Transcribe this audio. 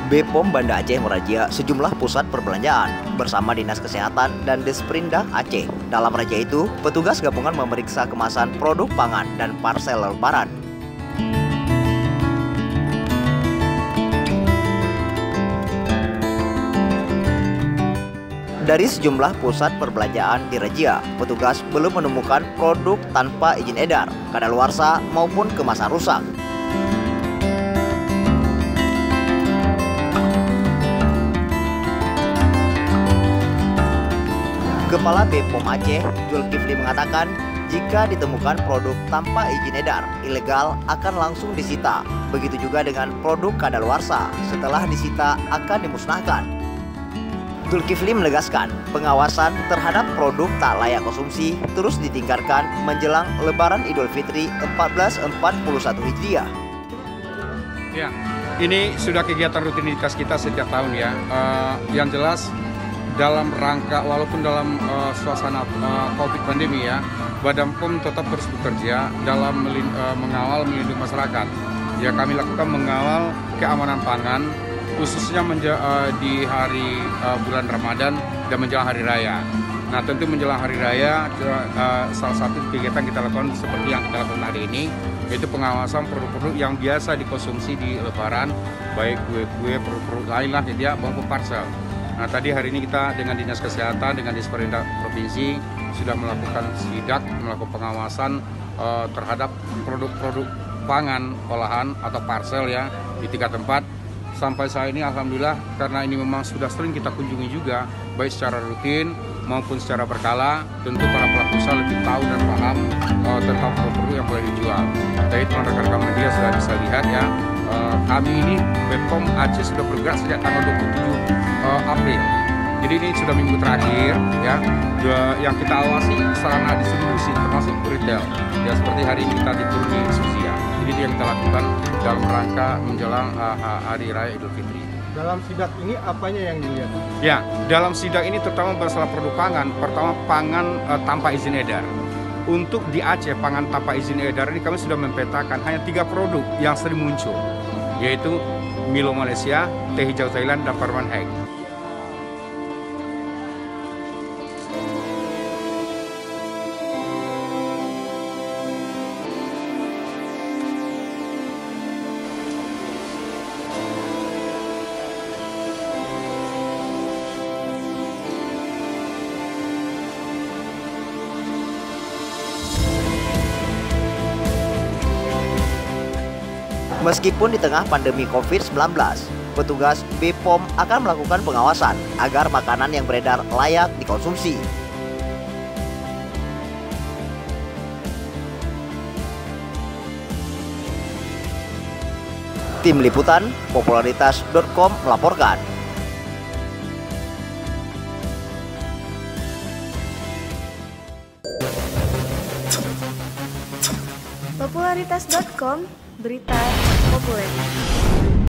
BPOM Banda Aceh merazia sejumlah pusat perbelanjaan bersama Dinas Kesehatan dan Desperindah Aceh. Dalam razia itu, petugas gabungan memeriksa kemasan produk pangan dan parsel lebaran. Dari sejumlah pusat perbelanjaan di razia, petugas belum menemukan produk tanpa izin edar, kadaluarsa maupun kemasan rusak. Kepala BPOM Aceh, Zulkifli mengatakan, jika ditemukan produk tanpa izin edar, ilegal akan langsung disita. Begitu juga dengan produk kadaluarsa, setelah disita akan dimusnahkan. Zulkifli menegaskan, pengawasan terhadap produk tak layak konsumsi terus ditingkatkan menjelang Lebaran Idul Fitri 1441 Hijriah. Ya, ini sudah kegiatan rutinitas kita setiap tahun ya. Yang jelas dalam rangka walaupun dalam suasana COVID pandemi ya, Badan POM tetap terus bekerja dalam mengawal melindungi masyarakat. Ya, kami lakukan mengawal keamanan pangan khususnya di hari bulan Ramadan dan menjelang hari raya. Nah, tentu menjelang hari raya salah satu kegiatan kita lakukan seperti yang kita lakukan hari ini, yaitu pengawasan produk-produk yang biasa dikonsumsi di Lebaran, baik kue-kue, produk-produk lain lah gitu ya, maupun parsel. Nah, tadi hari ini kita dengan Dinas Kesehatan, dengan Desperindah Provinsi sudah melakukan sidak, melakukan pengawasan terhadap produk-produk pangan olahan atau parsel ya di 3 tempat. Sampai saat ini alhamdulillah, karena ini memang sudah sering kita kunjungi juga, baik secara rutin maupun secara berkala, tentu para pelaku usaha lebih tahu dan paham tentang produk-produk yang boleh dijual. Tadi rekan-rekan media sudah bisa lihat ya, kami ini BPOM Aceh sudah bergerak sejak tanggal 27 April. Jadi ini sudah minggu terakhir ya, yang kita awasi sarana distribusi termasuk retail. Ya, seperti hari ini kita diturun di Susia. Jadi yang kita lakukan dalam rangka menjelang Hari Raya Idul Fitri. Dalam sidak ini apanya yang dilihat? Ya, dalam sidak ini terutama masalah produk pangan. Pertama, pangan tanpa izin edar. Untuk di Aceh, pangan tanpa izin edar ini kami sudah mempetakan hanya 3 produk yang sering muncul, yaitu Milo Malaysia, teh hijau Thailand, dan Parman Hack. Meskipun di tengah pandemi COVID-19, petugas BPOM akan melakukan pengawasan agar makanan yang beredar layak dikonsumsi. Tim Liputan, Popularitas.com melaporkan. Popularitas.com, berita populer.